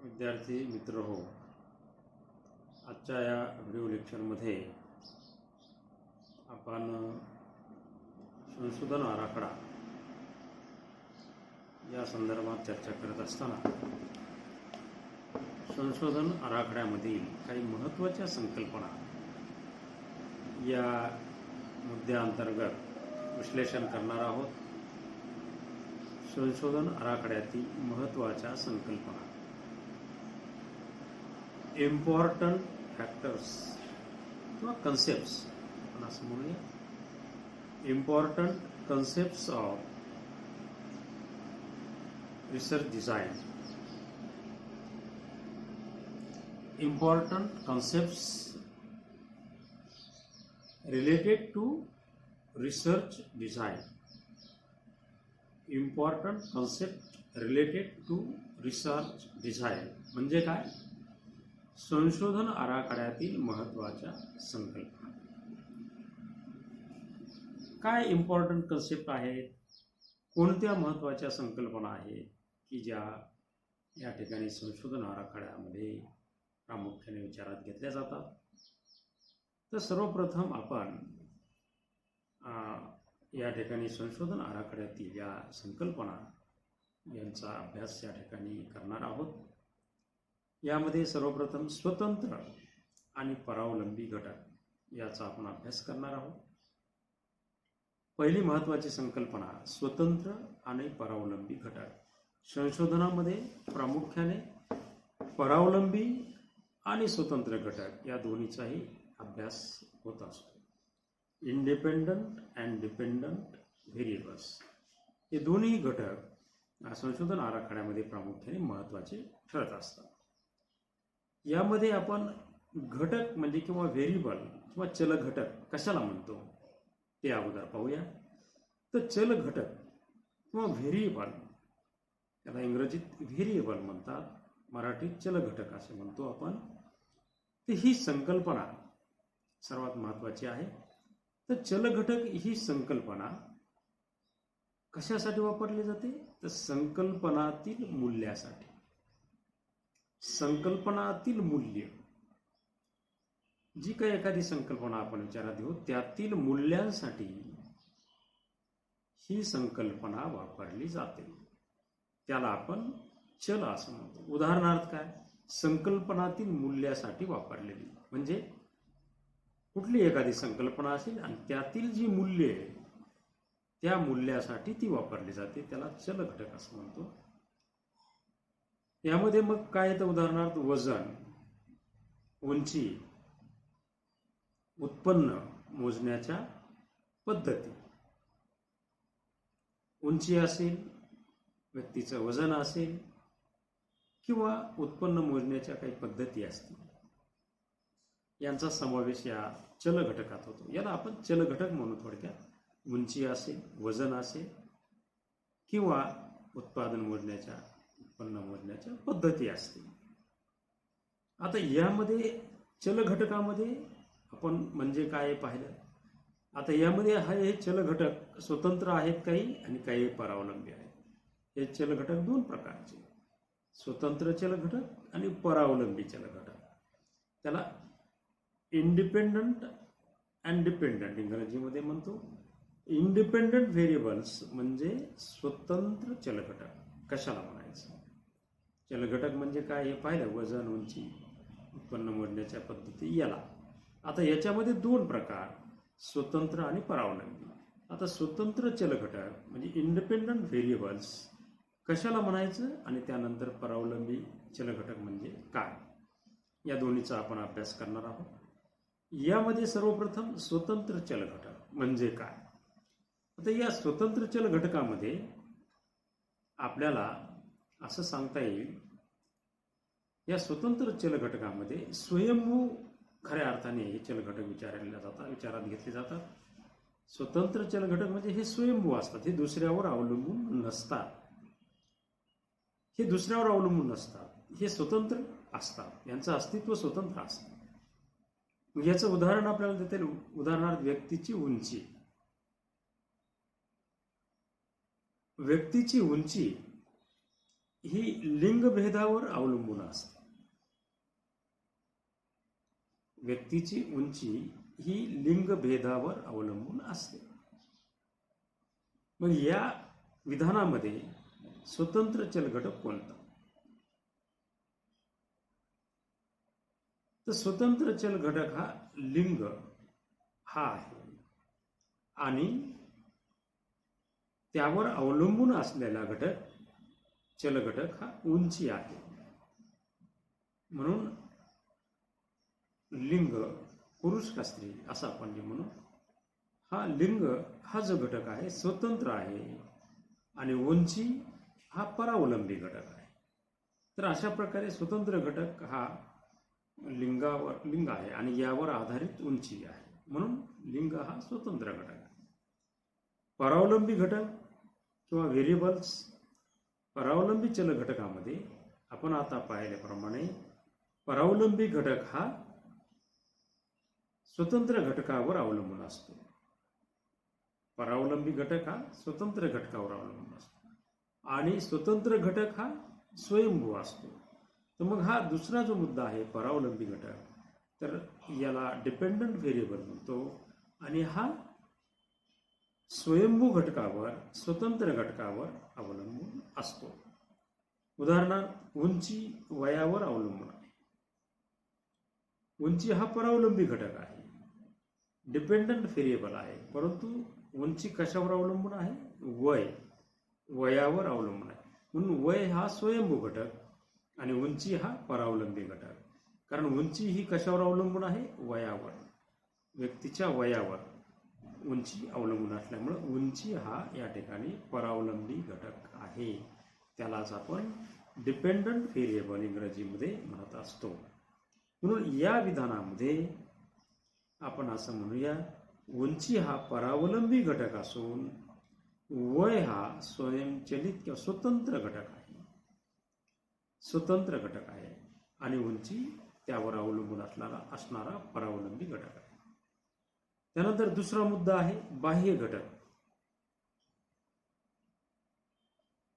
विद्यार्थी मित्र हो, आजच्या या व्हिडिओ लेक्चरमध्ये आपण संशोधन आराखडा या संदर्भात चर्चा करत असताना संशोधन आराखड्यामधील काही महत्त्वाच्या संकल्पना या मुद्द्याअंतर्गत विश्लेषण करणार आहोत. संशोधन आराखड्यातील महत्त्वाच्या संकल्पना, इम्पॉर्टंट फॅक्टर्स किंवा कन्सेप्ट्स, आपण असं म्हणूया, important concepts of research design. Important concepts related to research design. Important concept related to research design म्हणजे काय? संशोधन आराखड्यातील महत्त्वाच्या संकल्पना. काय इम्पॉर्टंट कन्सेप्ट आहेत? कोणत्या महत्त्वाच्या संकल्पना आहेत की ज्या या ठिकाणी संशोधन आराखड्यामध्ये प्रामुख्याने विचारात घेतल्या जातात? तर सर्वप्रथम आपण या ठिकाणी संशोधन आराखड्यातील या संकल्पना यांचा अभ्यास या ठिकाणी करणार आहोत. यामध्ये सर्वप्रथम स्वतंत्र आणि परावलंबी घटक याचा आपण अभ्यास करणार आहोत. पहिली महत्त्वाची संकल्पना स्वतंत्र आणि परावलंबी घटक. संशोधनामध्ये प्रामुख्याने परावलंबी आणि स्वतंत्र घटक या दोन्हीचाही अभ्यास होत असतो. इंडिपेंडंट अँड डिपेंडंट व्हेरिएबल्स हे दोन्ही घटक संशोधन आराखड्यामध्ये प्रामुख्याने महत्त्वाचे ठरत असतात. यामध्ये आपण घटक म्हणजे किंवा व्हेरिएबल किंवा चल घटक कशाला म्हणतो ते अगोदर पाहूया. तर चल घटक किंवा व्हेरिएबल, त्याला इंग्रजीत व्हेरिएबल म्हणतात, मराठीत चल घटक असे म्हणतो आपण. तर ही संकल्पना सर्वात महत्त्वाची आहे. तर चल घटक ही संकल्पना कशासाठी वापरली जाते? तर संकल्पनातील मूल्यासाठी. संकल्पनातील मूल्य, जी काही एखादी संकल्पना आपण विचारात घेऊ त्यातील मूल्यांसाठी ही संकल्पना वापरली जाते. त्याला आपण चल असं म्हणतो. उदाहरणार्थ काय? संकल्पनातील मूल्यासाठी वापरलेली म्हणजे कुठली एखादी संकल्पना असेल आणि त्यातील जी मूल्य आहे त्या मूल्यासाठी ती वापरली जाते, त्याला चल घटक असं म्हणतो. यामध्ये मग काय येतं? उदाहरणार्थ वजन, उंची, उत्पन्न मोजण्याच्या पद्धती. उंची असेल, व्यक्तीचं वजन असेल किंवा उत्पन्न मोजण्याच्या काही पद्धती असतील, यांचा समावेश या चल घटकात होतो. याला आपण चल घटक म्हणू थोडक्यात. उंची असेल, वजन असेल किंवा उत्पादन मोजण्याच्या, उत्पन्न मोजण्याच्या पद्धती असतील. आता यामध्ये चल घटकामध्ये आपण म्हणजे काय पाहिलं? आता यामध्ये हे चल घटक स्वतंत्र आहेत काही आणि काही परावलंबी आहेत. हे चल घटक दोन प्रकारचे, स्वतंत्र चल घटक आणि परावलंबी चल घटक. त्याला इंडिपेंडंट अँड डिपेंडंट इंग्रजीमध्ये म्हणतो. इंडिपेंडंट व्हेरिएबल्स म्हणजे स्वतंत्र चल घटक. कशाला म्हणायचं? चल घटक म्हणजे काय हे पाहिलं, वजन, उंची, उत्पन्न मोजण्याच्या पद्धती याला. आता याच्यामध्ये दोन प्रकार, स्वतंत्र आणि परावलंबी. आता स्वतंत्र चल घटक म्हणजे इंडिपेंडंट व्हेरिएबल्स कशाला म्हणायचं आणि त्यानंतर परावलंबी चल घटक म्हणजे काय, या दोन्हीचा आपण अभ्यास करणार आहोत. यामध्ये सर्वप्रथम स्वतंत्र चल घटक म्हणजे काय? आता या स्वतंत्र चल घटकामध्ये आपल्याला असं सांगता येईल, या स्वतंत्र चल घटकामध्ये स्वयंभू खऱ्या अर्थाने हे चल घटक विचारात घेतले जातात. स्वतंत्र चल घटक म्हणजे हे स्वयंभू असतात, हे दुसऱ्यावर अवलंबून नसतात. हे स्वतंत्र असतात, यांचं अस्तित्व स्वतंत्र असतं. याचं उदाहरण आपल्याला देता येईल. उदाहरणार्थ व्यक्तीची उंची. व्यक्तीची उंची ही लिंगभेदावर अवलंबून असते. व्यक्तीची उंची ही लिंगभेदावर अवलंबून असते. मग या विधानामध्ये स्वतंत्र चल घटक कोणता? तर स्वतंत्र चल घटक हा लिंग हा आहे आणि त्यावर अवलंबून असलेला घटक चल घटक हा उंची आहे. म्हणून लिंग पुरुष का स्त्री असं आपण जे म्हणू, हा लिंग हा जो घटक आहे स्वतंत्र आहे आणि उंची हा परावलंबी घटक आहे. तर अशा प्रकारे स्वतंत्र घटक हा लिंग आहे आणि यावर आधारित उंची आहे. म्हणून लिंग हा स्वतंत्र घटक आहे. परावलंबी घटक किंवा व्हेरिएबल्स, परावलंबी चल घटकामध्ये आपण आता पाहिल्याप्रमाणे परावलंबी घटक हा स्वतंत्र घटकावर अवलंबून असतो. परावलंबी घटक हा स्वतंत्र घटकावर अवलंबून असतो आणि स्वतंत्र घटक हा स्वयंभू असतो. तर मग हा दुसरा जो मुद्दा आहे परावलंबी घटक, तर याला डिपेंडंट व्हेरिएबल म्हणतो आणि हा स्वयंभू घटकावर स्वतंत्र घटकावर अवलंबून असतो. उदाहरणार्थ उंची वयावर अवलंबून आहे. उंची हा परावलंबी घटक आहे, डिपेंडंट व्हेरिएबल आहे, परंतु उंची कशावर अवलंबून आहे? वयावर अवलंबून आहे. म्हणून वय हा स्वयंभू घटक आणि उंची हा परावलंबी घटक. कारण उंची ही कशावर अवलंबून आहे? वयावर, व्यक्तीच्या वयावर उंची अवलंबून असल्यामुळे उंची हा या ठिकाणी परावलंबी घटक आहे. त्यालाच आपण डिपेंडंट व्हेरिएबल इंग्रजीमध्ये म्हणत असतो. म्हणून या विधानामध्ये आपण असं म्हणूया, उंची हा परावलंबी घटक असून वय हा स्वयंचलित किंवा स्वतंत्र घटक आहे. स्वतंत्र घटक आहे आणि उंची त्यावर अवलंबून असणारा परावलंबी घटक आहे. त्यानंतर दुसरा मुद्दा आहे बाह्य घटक.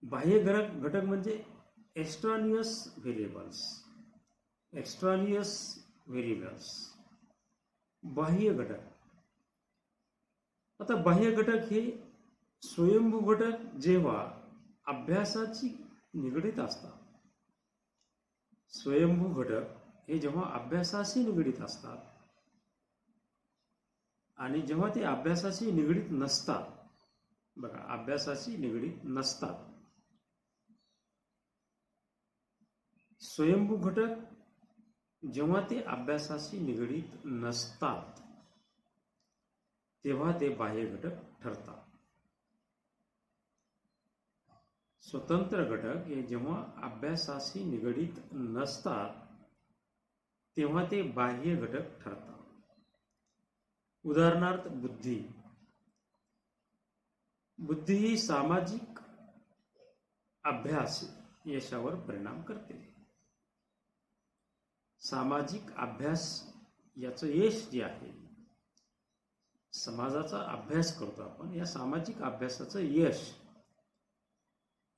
बाह्य घटक म्हणजे एक्स्ट्रानियस व्हेरिएबल्स. एक्स्ट्रानियस व्हेरिएबल्स, बाह्य घटक. आता बाह्य घटक हे स्वयंभू घटक जेव्हा अभ्यासाची निगडीत असतात, स्वयंभू घटक हे जेव्हा अभ्यासाशी निगडीत असतात आणि जेव्हा ते अभ्यासाशी निगडीत नसतात, बघा अभ्यासाशी निगडीत नसतात, स्वयंभू घटक जेव्हा ते अभ्यासाशी निगडीत नसतात तेव्हा ते बाह्य घटक ठरतात. स्वतंत्र घटक हे जेव्हा अभ्यासाशी निगडीत नसतात तेव्हा ते बाह्य घटक ठरतात. उदाहरणार्थ बुद्धी. बुद्धी ही सामाजिक अभ्यास यशावर परिणाम करते. सामाजिक अभ्यास याचं यश जे आहे, समाजाचा अभ्यास करतो आपण, या सामाजिक अभ्यासाचं यश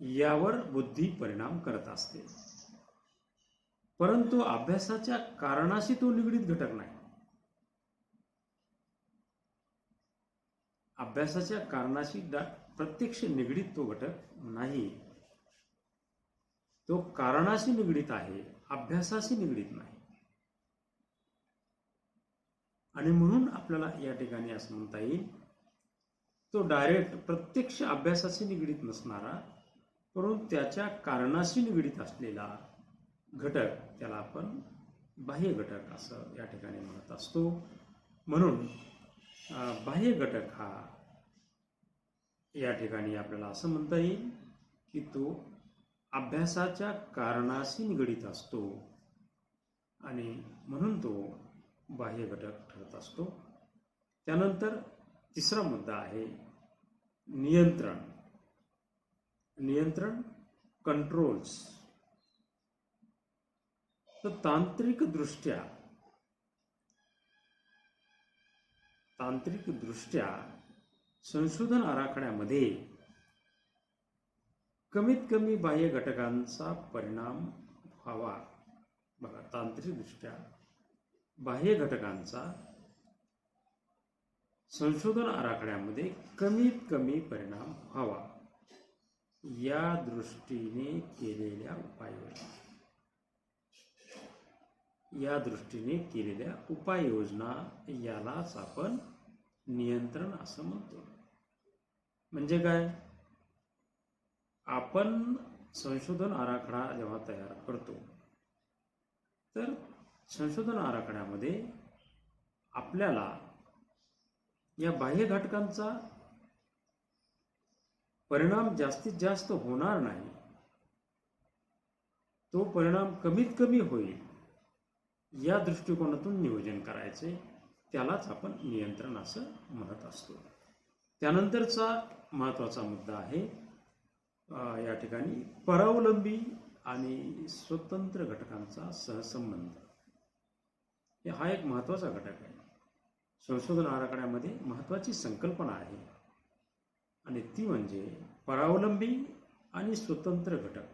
यावर बुद्धी परिणाम करत असते. परंतु अभ्यासाच्या कारणाशी तो निगडीत घटक नाही. अभ्यासाच्या कारणाशी प्रत्यक्ष निगडीत तो घटक नाही. तो कारणाशी निगडीत आहे, अभ्यासाशी निगडीत नाही. आणि म्हणून आपल्याला या ठिकाणी असं म्हणता येईल, तो डायरेक्ट प्रत्यक्ष अभ्यासाशी निगडीत नसणारा परंतु त्याच्या कारणाशी निगडीत असलेला घटक, त्याला आपण बाह्य घटक असं या ठिकाणी म्हणत असतो. म्हणून बाह्य घटक हा या ठिकाणी आपल्याला असं म्हणता येईल की तो अभ्यासाच्या कारणाशी निगडीत असतो आणि म्हणून तो बाह्य घटक ठरत असतो. त्यानंतर तिसरा मुद्दा आहे नियंत्रण. नियंत्रण, कंट्रोल्स. तर तांत्रिकदृष्ट्या, संशोधन आराखड्यामध्ये कमीत कमी बाह्य घटकांचा परिणाम व्हावा. बघा, तांत्रिकदृष्ट्या बाह्य घटकांचा संशोधन आराखड्यामध्ये कमीत कमी परिणाम व्हावा या दृष्टीने केलेल्या उपाययोजना यालाच आपण नियंत्रण असं म्हणतो. म्हणजे काय? आपण संशोधन आराखडा जेव्हा तयार करतो तर संशोधन आराखड्यामध्ये आपल्याला या बाह्य घटकांचा परिणाम जास्तीत जास्त होणार नाही, तो परिणाम कमीत कमी होईल या दृष्टिकोनातून नियोजन करायचे. त्यालाच आपण नियंत्रण असं म्हणत असतो. त्यानंतरचा महत्त्वाचा मुद्दा आहे या ठिकाणी परावलंबी आणि स्वतंत्र घटकांचा सहसंबंध. हा एक महत्त्वाचा घटक आहे. संशोधन आराखड्यामध्ये महत्त्वाची संकल्पना आहे आणि ती म्हणजे परावलंबी आणि स्वतंत्र घटक.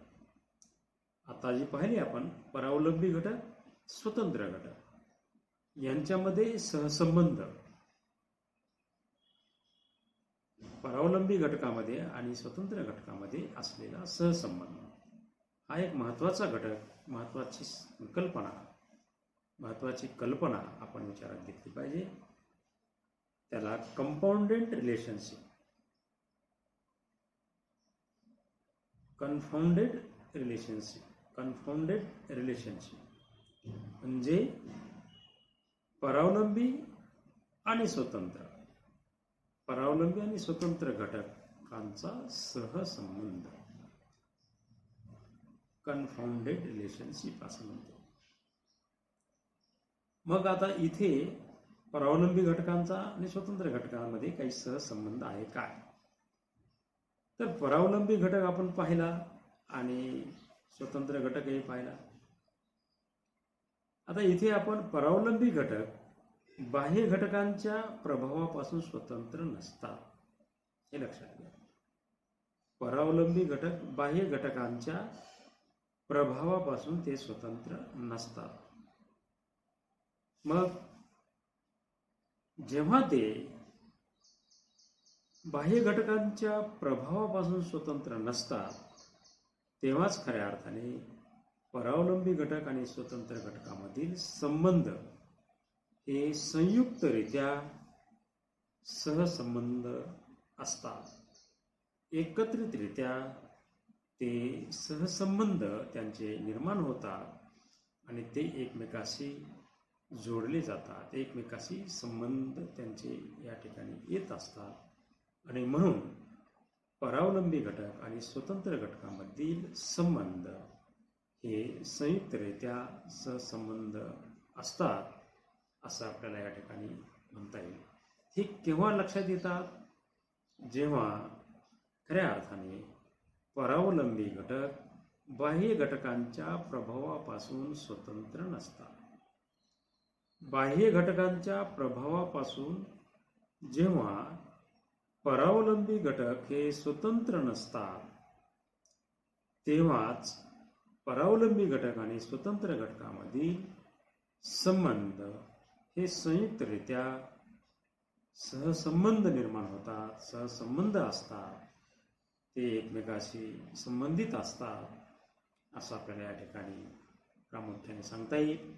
आता जी पाहिली आपण परावलंबी घटक, स्वतंत्र घटक यांच्यामध्ये सहसंबंध. परावलंबी घटकामध्ये आणि स्वतंत्र घटकामध्ये असलेला सहसंबंध हा एक महत्त्वाचा घटक, महत्त्वाची कल्पना आपण विचारात घेतली पाहिजे. त्याला कंपाऊंडेड रिलेशनशिप म्हणजे परावलंबी आणि स्वतंत्र घटकांचा सहसंबंध, कन्फाउंडेड रिलेशनशिप असं म्हणतो. मग आता इथे परावलंबी घटकांचा आणि स्वतंत्र घटकांमध्ये काही सहसंबंध आहे काय? तर परावलंबी घटक आपण पाहिला आणि स्वतंत्र घटकही पाहिला. आता इथे आपण परावलंबी घटक बाह्य घटकांच्या प्रभावापासून स्वतंत्र नसतात, हे लक्षात घ्या. परावलंबी घटक बाह्य घटकांच्या प्रभावापासून ते स्वतंत्र नसतात. मग जेव्हा ते बाह्य घटकांच्या प्रभावापासून स्वतंत्र नसतात तेव्हाच खऱ्या अर्थाने परावलंबी घटक आणि स्वतंत्र घटकामधील संबंध हे संयुक्तरित्या सहसंबंध असतात. एकत्रितरित्या ते सहसंबंध त्यांचे निर्माण होतात आणि ते एकमेकाशी जोडले जातात, एकमेकाशी संबंध त्यांचे या ठिकाणी येत असतात. आणि म्हणून परावलंबी घटक आणि स्वतंत्र घटकांमधील संबंध हे संयुक्तरित्या सहसंबंध असतात असं आपल्याला या ठिकाणी म्हणता येईल. हे केव्हा लक्षात येतात? जेव्हा खऱ्या अर्थाने परावलंबी घटक बाह्य घटकांच्या प्रभावापासून स्वतंत्र नसतात. बाह्य घटकांच्या प्रभावापासून जेव्हा परावलंबी घटक हे स्वतंत्र नसतात तेव्हाच परावलंबी घटक आणि स्वतंत्र घटकामधील संबंध हे संयुक्तरित्या सहसंबंध निर्माण होतात, सहसंबंध असतात, ते एकमेकाशी संबंधित असतात असं आपल्याला या ठिकाणी प्रामुख्याने सांगता येईल.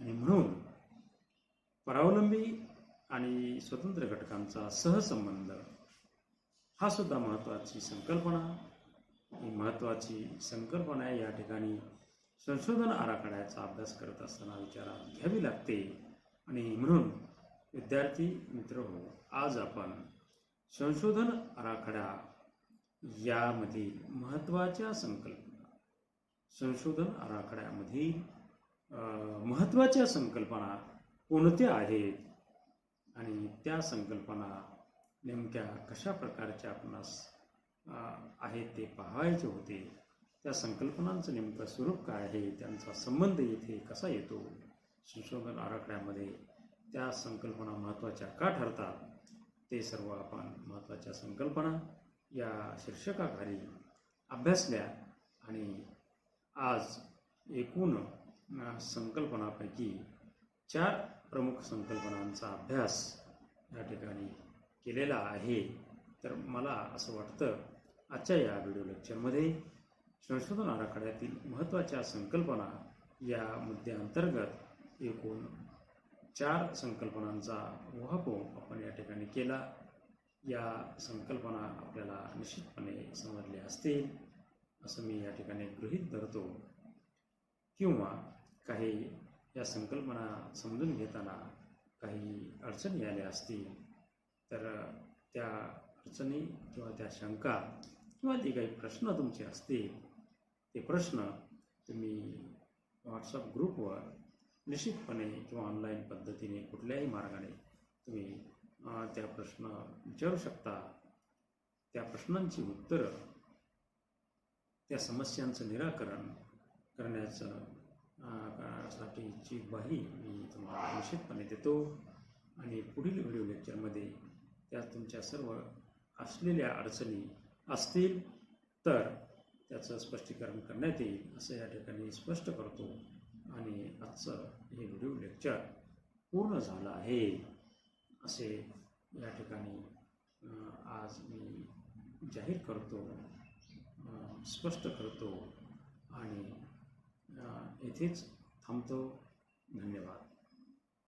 आणि म्हणून परावलंबी आणि स्वतंत्र घटकांचा सहसंबंध हा सुद्धा महत्त्वाची संकल्पना या ठिकाणी संशोधन आराखड्याचा अभ्यास करत असताना विचारात घ्यावी लागते. आणि म्हणून विद्यार्थी मित्रहो, आज आपण संशोधन आराखडा यामधील महत्त्वाच्या संकल्पना, संशोधन आराखड्यामधील महत्त्वाच्या संकल्पना कोणत्या आहेत आणि त्या संकल्पना नेमक्या कशा प्रकारच्या आपणास आहेत ते पाहायचे होते. त्या संकल्पनांचं नेमकं स्वरूप काय आहे, त्यांचा संबंध येथे कसा येतो संशोधन आराखड्यामध्ये, त्या संकल्पना महत्त्वाच्या का ठरतात, ते सर्व आपण महत्त्वाच्या संकल्पना या शीर्षकाखाली अभ्यासल्या आणि आज एकूण संकल्पनापैकी 4 प्रमुख संकल्पनांचा अभ्यास या ठिकाणी केलेला आहे. तर मला असं वाटतं आजच्या या व्हिडिओ लेक्चरमध्ये संशोधन आराखड्यातील महत्त्वाच्या संकल्पना या मुद्द्याअंतर्गत एकूण 4 संकल्पनांचा उहापोह आपण या ठिकाणी केला. या संकल्पना आपल्याला निश्चितपणे समजल्या असतील असं मी या ठिकाणी गृहीत धरतो, किंवा काही या संकल्पना समजून घेताना काही अडचणी आल्या असतील तर त्या अडचणी किंवा त्या शंका किंवा ते काही प्रश्न तुमचे असतील ते प्रश्न तुम्ही व्हॉट्सअप ग्रुपवर निश्चितपणे किंवा ऑनलाईन पद्धतीने कुठल्याही मार्गाने तुम्ही त्या प्रश्न विचारू शकता. त्या प्रश्नांची उत्तरं, त्या समस्यांचं निराकरण साठीची ग्वाही मी तुम्हाला निश्चितपणे देतो. आणि पुढील व्हिडिओ लेक्चरमध्ये त्या तुमच्या सर्व असलेल्या अडचणी असतील तर त्याचं स्पष्टीकरण करण्यात येईल असं या ठिकाणी स्पष्ट करतो. आणि आजचं हे व्हिडिओ लेक्चर पूर्ण झालं आहे असे या ठिकाणी आज मी जाहीर करतो, स्पष्ट करतो आणि येथेच थांबतो. धन्यवाद.